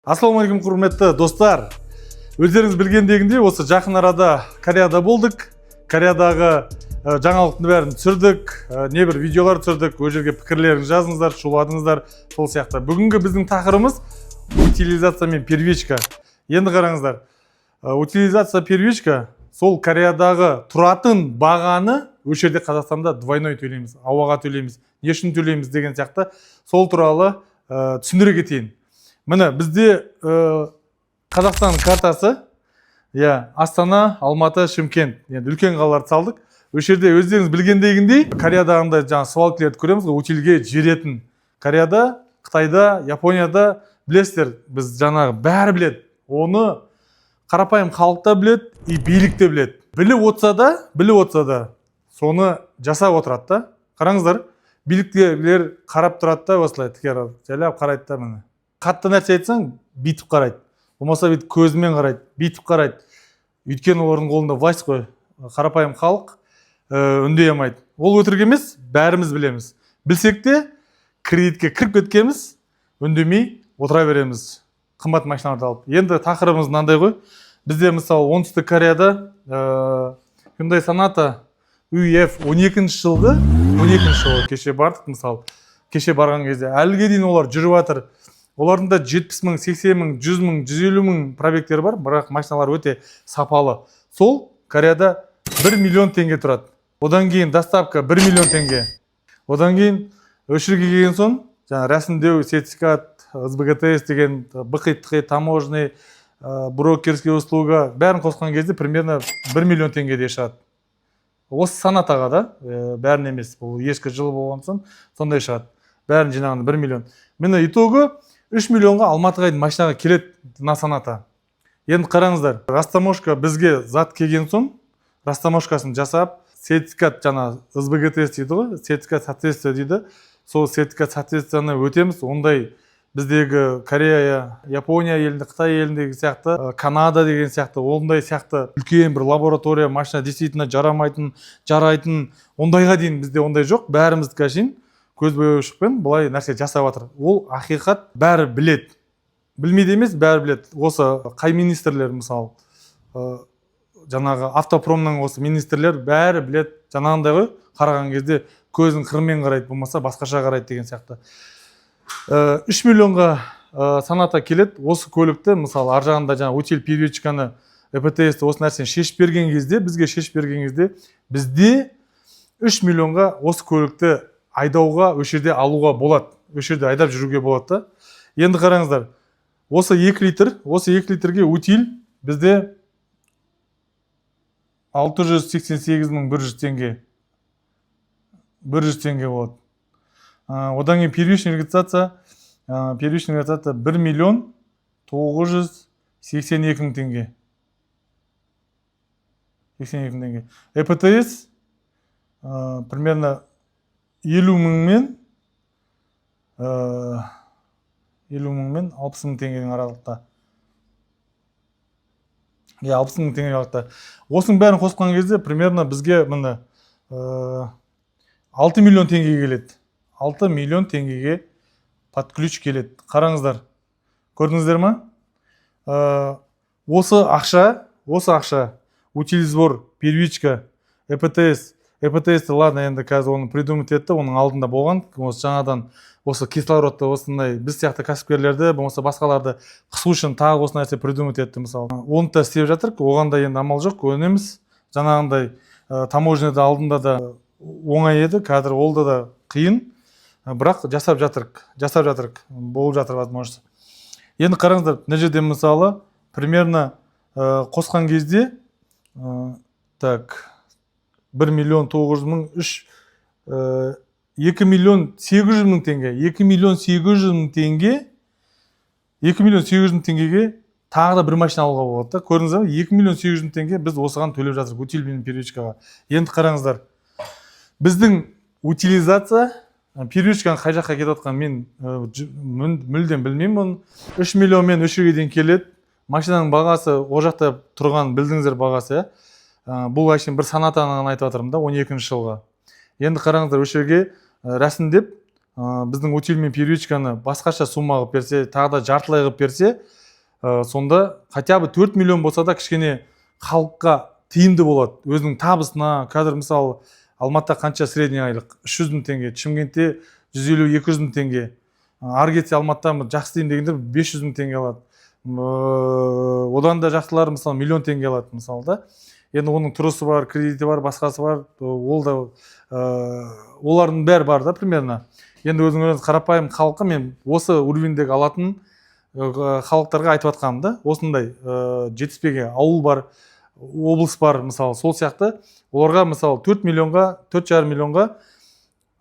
Ассалаумағалейкум құрметті достар. Өздеріңіз білгендегіндей осы жақын арада Кореяда болдық. Кореядағы жаңалықтың бәрін түсірдік, небір видеолар түсірдік. Ол жерге пікірлеріңіз жазыңыздар, шулатыңыздар, сол сияқты. Бүгінгі біздің тақырыбымыз утилизация мен первичка. Енді қараңыздар. Утилизация первичка сол Кореядағы тұратын бағаны осы жерде Қазақстанда двойной төлейміз, ауаға төлейміз, не үшін төлейміз деген сияқты. Сол туралы түсіндіре кетейін. Міне бізде Қазақстан картасы, Астана, Алматы, Шымкент, үлкен қалаларды салдық. Осы жерде өздеріңіз білгендегіндей, Кореядағында жаңа свалкілерді көреміз, утилге жіберетін. Кореяда, Қытайда, Японияда білесіздер, біз жаңағы бәрі біледі. Оны қарапайым халық та біледі, и билік те біледі. Біліп отырса да, соны жасап отырады да. Қараңыздар, биліктегілер қарап тұрады да, осылай тікер жайлап қарайды да міне. Қатты нәрсе айтсаң, бүйтіп қарайды. Болмаса бүйтіп көзімен қарайды, бүйтіп қарайды. Өйткені олардың қолында власть қой, қарапайым халық үндей алмайды. Ол өтірік емес, бәріміз білеміз. Білсек те, кредитке кіріп кеткеніміз, үндемей отыра береміз. Қымбат машиналарды алып. Енді тақырыбымыз мынандай ғой. Бізде мысалы оңтүстік Кореяда Hyundai Sonata UEF 12-ші жылғы кеше бардық мысалы. Кеше барған кезде әліге дейін олар жүріп жатыр. Олардың да 70 мың, 80 мың, 100 мың, 150 мың пробектері бар, бірақ машиналар өте сапалы. Сол Кореяда 1 миллион теңге тұрады. Одан кейін доставка 1 миллион теңге. Одан кейін өшірге келген соң, рәсімдеу, сертификат, СБГТС деген БХТ, таможенный, брокерский услуга, бәрін қосқан кезде примерно 1 миллион теңгеде шығады. Осы Sonatаға да, бәрін емес, бұл ескі жылы болған соң, сондай шығады. Бәрін жинағында 1 миллион. Мені итоғы 3 миллионға Алматыға машинаға келеді на Sonata. Енді қараңыздар, растаможка бізге зат келген соң, растаможкасын жасап, сертификат жаңа СБГТС дейді ғой, сертификат соответствия дейді. Сол сертификат соответствияны өтеміз. Ондай біздегі Корея, Япония елінде, Қытай еліндегі сияқты, Канада деген сияқты, ондай сияқты үлкен бір лаборатория, машина действительно жарайтын, ондайға дейін бізде ондай жоқ. Бәріміз кәшін көз бояушықпен бұлай нәрсе жасап жатыр. Ол ақиқат, бәрі білет. Білмейді емес, бәрі білет. Осы қай министрлер мысалы, жаңағы автопромның осы министрлер бәрі білет. Жаңағындай ғой, қараған кезде көзін қырмен қарайды, болмаса басқаша қарайды деген сияқты. 3 миллионға Sonata келеді. Осы көлікті мысалы ар жағында жаңа утиль первичканы, ЭПТС-ті осы нәрсені шешіп берген кезде, бізге шешіп берген кезде, бізде 3 миллионға осы көлікті айдауға, осы жерде алуға болады. Осы жерде айдап жүруге болады да. Енді қараңыздар, осы 2 литрге утиль бізде 688.100 теңге. 100 теңге болады. Одан кейін первичная регистрация 1 миллион 982 мың теңге. 82 мың теңге. ЭПТС примерно 50 мыңмен 60 мың теңгенің аралықта. 60 мың теңге аралықта. Осының бәрін қосқан кезде примерно бізге 6 миллион теңге келеді. 6 миллион теңгеге под ключ келеді. Қараңыздар. Көрдіңіздер ма? Осы ақша, утилизбор, первичка, ЭПТС-ті, ладно, енді қазір оны придумать етті, оның алдында болған. Осы жаңадан осы кислородты осындай біз сияқты кәсіпкерлерді, болмаса басқаларды қысу үшін тағы осы нәрсе придумать етті мысалы. Оны да істеп жатыр, оған да енді амал жоқ, өнеміз. Жаңағындай таможняда алдында да оңай еді, қазір олда да қиын. Бірақ жасап жатырық, болып жатыр возможность. Енді қараңыздар, мына жерде мысалы, примерно қосқан кезде, 1 миллион 900 мың, 2 миллион 800 мың теңге, 2 миллион 800 мың теңге, 2 миллион 800 мың теңгеге тағы да бір машина алуға болады. Көрдіңіздер ме? 2 миллион 800 мың теңге біз осыған төлеп жатырық, утиль мен первичкаға. Енді қараңыздар, біздің утилизация, первичканың қай жаққа кетіп жатқан мен мүлдем білмеймін. 3 миллионмен 3-ге дейін келеді. Машинаның бағасы, о жақта тұрған білдіңіздер бағасы. Бұл әшейін бір Sonatаны айтып жатырмын да, 12-ші жылға. Енді қараңыздар, осы жерге рәсімдеп біздің утиль мен первичканы басқаша сумма қылып берсе, тағы да жартылай қылып берсе, сонда хотя бы 4 миллион болса да кішкене халыққа тиімді болады. Өзінің табысына, қазір мысалы Алматыда қанша средний айлық? 300 мың теңге, Шымкентте 150-200 мың теңге. Ары кетсе Алматыда жақсы дейін дегендер 500 мың теңге алады. Одан да жақсылары мысалы миллион теңге алады мысалы да. Енді оның тұрысы бар, кредиті бар, басқасы бар, ол да олардың бәрі бар да примерно. Енді өзіңіз қарапайым халыққа мен осы уровеньдегі алатын халықтарға айтып жатқаным да, осындай жетіспеген ауыл бар, облыс бар мысалы, сол сияқты оларға мысалы 4 миллионға, 4,5 миллионға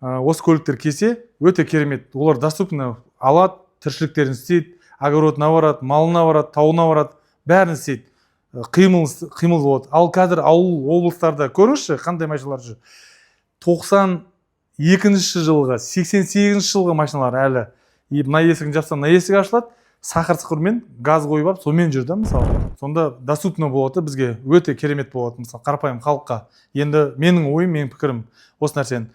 осы көліктер келсе өте керемет. Олар доступно алады, тіршіліктерін істейді, огородына барады, малына барады, тауына барады, бәрін істейді. Қимыл болады. Ал қазір ауыл облыстарда көріңізші қандай машиналар жүр. 92 жылғы, 88 жылғы машиналар әлі. Мына есігін жапса, мына есік ашылады, сақыр-сықырмен газ қойып алып, сонымен жүр да мысалы. Сонда доступно болады, бізге өте керемет болады мысалы қарапайым халыққа. Енді менің ойым, менің пікірім осы нәрсені.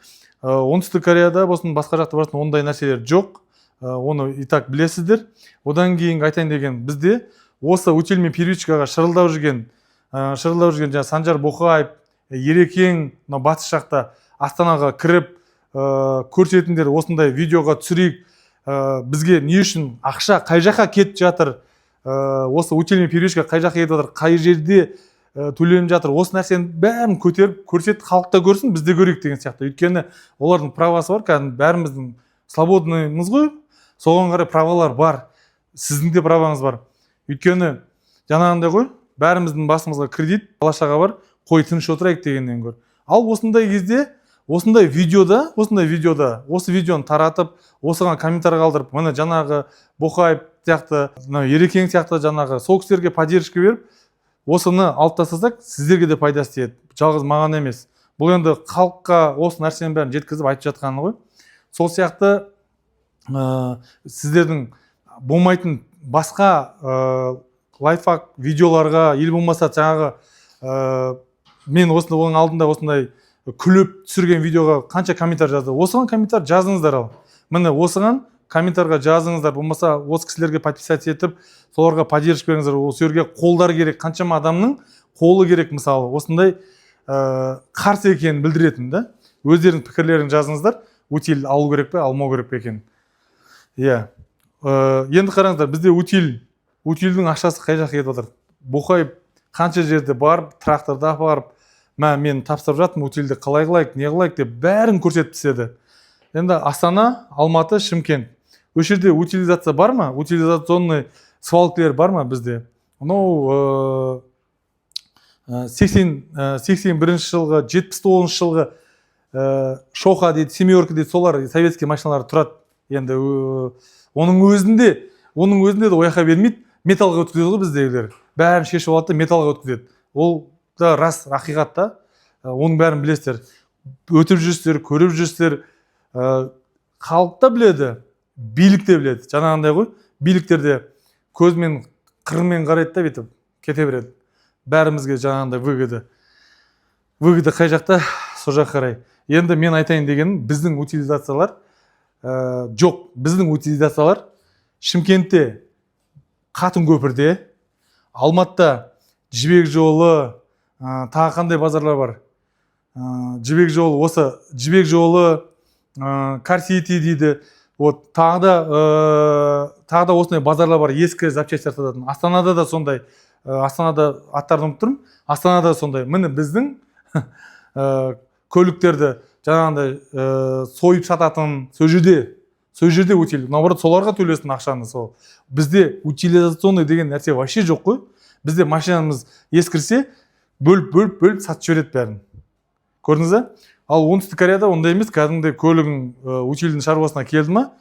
Оңтүстік Кореяда болсын, басқа жақта барсын, ондай нәрселер жоқ. Оны и так білесіздер. Одан кейін айтайын деген, бізде осы утиль мен первичкаға шырылдау жүрген жаңа Санжар Боқаев, Ерекең, батыс жақта Астанаға кіріп көрсетіңдер, осындай видеоға түсірейік. Бізге не үшін ақша қай жаққа кетіп жатыр, осы утиль мен первичка қай жаққа кетіп жатыр, қай жерде төленіп жатыр, осы нәрсені бәрін көтеріп көрсет, халықта көрсін, бізде көрейік деген сияқты. Өйткені олардың правасы бар, кәдімгі бәріміздің свободныймыз ғой, соған қарай правалар бар, сіздің де праваңыз бар. Өйткені жаңағындай ғой, бәріміздің басымызға кредит, бала-шаға бар, қой тыныш отырайық дегеннен гөр. Ал осындай кезде, осындай видеода, осы видеоны таратып, осыған комментарий қалдырып, міне жаңағы Боқаев сияқты, Ерекең сияқты жаңағы сол кісілерге поддержка беріп, осыны алып тастасақ, сіздерге де пайдасы тиеді. Жалғыз маған емес. Бұл енді халыққа осы нәрсенің бәрін жеткізіп айтып жатқаны ғой. Сол сияқты сіздердің болмайтын басқа лайфхак видеоларға, ел болмаса жаңағы мен оның алдында осындай күліп түсірген видеоға қанша комментарий жазды. Осыған комментарий жазыңыздар ал. Міне осыған комментарийға жазыңыздар. Болмаса осы кісілерге подписать етіп, соларға поддержка беріңіздер. Осы жерге қолдар керек. Қаншама адамның қолы керек мысалы. Осындай қарсы екенін білдіретін да. Өздерінің пікірлерін жазыңыздар. Утиль алу керек пе, алмау керек пе екен. Иә. Енді қараңыздар, бізде утильдің ақшасы қай жаққа кетіп жатыр. Боқаев қанша жерде барып, тракторда барып, мен тапсырып жатырмын, утильді қалай қылайық, не қылайық деп бәрін көрсетіп тастады. Енді Астана, Алматы, Шымкент. Осы жерде утилизация бар ма? Утилизационный свалкілер бар ма бізде? 81 жылғы, 79 жылғы Шоха дейді, Семерка дейді, солар советский машиналар тұрады. Енді оның өзінде де ояқа бермейді, металлға өткізеді ғой біздегілер. Бәрін шешіп алады да металлға өткізеді. Ол да рас, ақиқат та. Оның бәрін білесіздер. Өтіп жүрсіздер, көріп жүрсіздер. Халық та біледі, билік те біледі. Жаңағындай ғой, биліктерде көзмен, қырмен қарайды да бетіп, кете береді. Бәрімізге жаңағындай выгода қай жақта, сол жаққа қарай. Енді мен айтайын дегенім, біздің утилизациялар жоқ. Біздің утилизациялар Шымкентте, Қатын көпірде, Алматыда Жібек жолы, тағы қандай базарлар бар? Жібек жолы, Карсити дейді. Тағы да осындай базарлар бар, ескі запчастьтер сататын. Астанада да сондай. Астанада аттарын ұмытып тұрмын. Астанада сондай. Міне біздің көліктерді жаңағындай сойып сататын сол жерде утиль. Наоборот, соларға төлесін ақшаны сол. Бізде утилизационный деген нәрсе вообще жоқ қой. Бізде машинамыз ескірсе, бөліп сатып жібереді бәрін. Көрдіңіз ба? Ал оңтүстік Кореяда ондай емес, кәдімгідей көлігің утильдің шаруасына келді ма,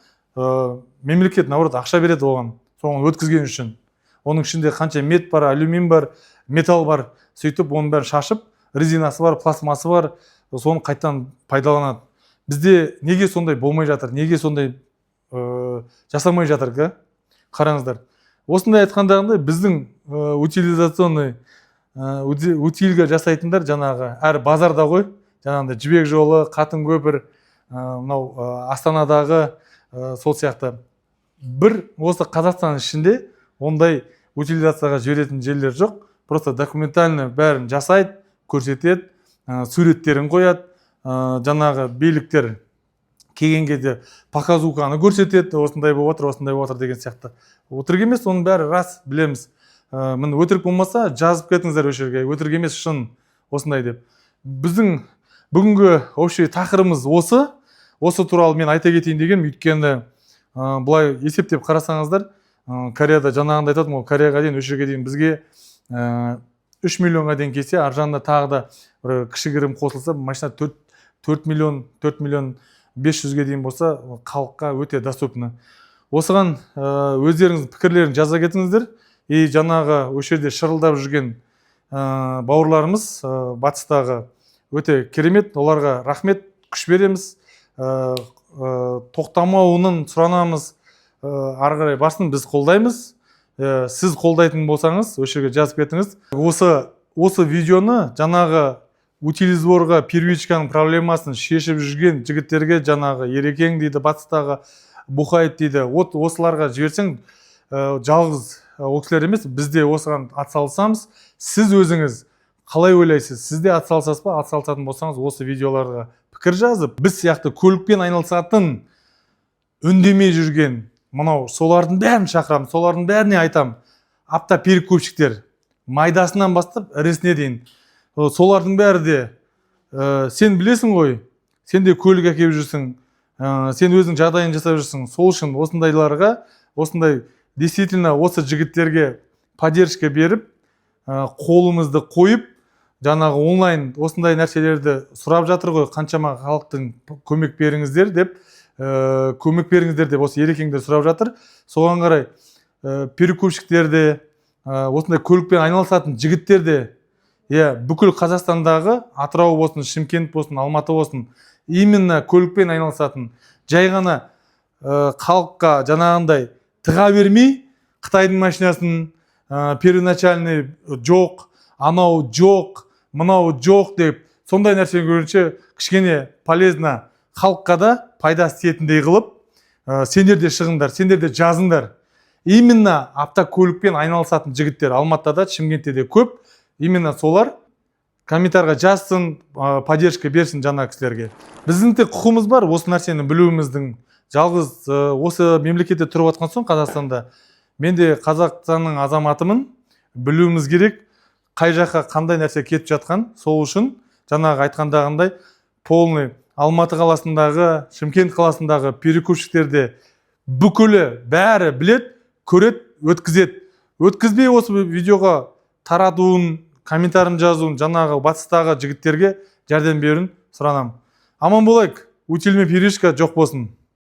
мемлекет наоборот ақша береді оған, соған өткізген үшін. Оның ішінде қанша мед бар, алюмин бар, металл бар, сөйтіп оның бәрін шашып, резинасы бар, пластмасы бар, соны қайттан пайдаланады. Бізде неге сондай болмай жатыр, неге сондай жасамай жатыр, қараңыздар. Осындай айтқандағындай біздің утилизационный утильға жасайтындар жаңағы әр базарда ғой, жаңағындай Жібек жолы, Қатын көпір, мынау Астанадағы сол сияқты бір осы Қазақстан ішінде ондай утилизацияға жіберетін жерлер жоқ. Просто документально бәрін жасайды, көрсетеді, суреттерін қояды, жаңағы биліктер келген кезде показуханы көрсетеді, осындай болып отыр деген сияқты. Өтірік емес, оның бәрі рас, білеміз. Міне өтірік болмаса жазып кетіңіздер осы жерге, өтірік емес, шын осындай деп. Біздің бүгінгі общий тақырыбымыз осы туралы мен айта кетейін деген, өйткені былай есептеп қарасаңыздар, Кореяда жаңағында айтатым, ол Кореяға дейін, осы жерге дейін бізге 3 миллионға дейін келсе, аржағында тағы да бір кішігірім қосылса, машина 4 миллион 500-ге дейін болса, халыққа өте доступны. Осыған өздеріңіз пікірлерін жаза кетіңіздер. И жаңағы осы жерде шырылдап жүрген бауырларымыз батыстағы өте керемет, оларға рахмет, күш береміз. Тоқтамауын сұранамыз. Ары қарай басын біз қолдаймыз. Сіз қолдайтын болсаңыз, осы жерге жазып кетіңіз. Осы видеоны жаңағы утилизборға первичканың проблемасын шешіп жүрген жігіттерге, жаңағы Ерекең дейді, батыстағы Бухайт дейді, осыларға жіберсең, жалғыз ол кісілер емес, бізде осыған атсалысамыз. Сіз өзіңіз қалай ойлайсыз? Сізде атсалысасыз ба? Атсалысатын болсаңыз, осы видеоларға пікір жазып, біз сияқты көлікпен айналысатын, үндемей жүрген, мынау солардың бәрін шақырамын, солардың бәріне айтам. Автоперекупщиктер, майдасынан бастап ірісіне дейін. Солардың бәрі де, сен білесің ғой, сен де көлік әкеп жүрсің, сен өзің жағдайын жасап жүрсің. Сол үшін осындайларға, осындай действительно осы жігіттерге поддержка беріп, қолымызды қойып, жаңағы онлайн осындай нәрселерді сұрап жатыр ғой, қаншама халықтың көмек беріңіздер деп, осы Ерекеңдер сұрап жатыр. Соған қарай перекупщиктерде, осындай көлікпен айналысатын жігіттерде, бүкіл Қазақстандағы, Атырау болсын, Шымкент болсын, Алматы болсын, именно көлікпен айналысатын, жай ғана халыққа жаңағындай тыға бермей, Қытайдың машинасын первоначальный жоқ, анау жоқ, мынау жоқ деп, сондай нәрсе көрінше кішкене полезна, халыққа да пайда істетіндей қылып, сендер де шығыңдар, сендер де жазыңдар. Именно автокөлікпен айналысатын жігіттер Алматыда, Шымкентте де көп. Именно солар комментарийға жазсын, поддержка берсін жаңа кісілерге. Біздің де құқымыз бар осы нәрсені білуіміздің. Жалғыз осы мемлекетте тұрып жатқан соң, Қазақстанда, мен де Қазақстанның азаматымын, білуіміз керек, қай жаққа қандай нәрсе кетіп жатқан. Сол үшін жаңағы айтқандағындай полный Алматы қаласындағы, Шымкент қаласындағы перекупщиктерде бүкілі бәрі білет, көрет, өткізет. Өткізбей осы видеоға таратуын, комментарін жазуын, жаңағы батыстағы жігіттерге жәрдем беруін сұранам. Аман болайық, утиль мен перевичка жоқ болсын.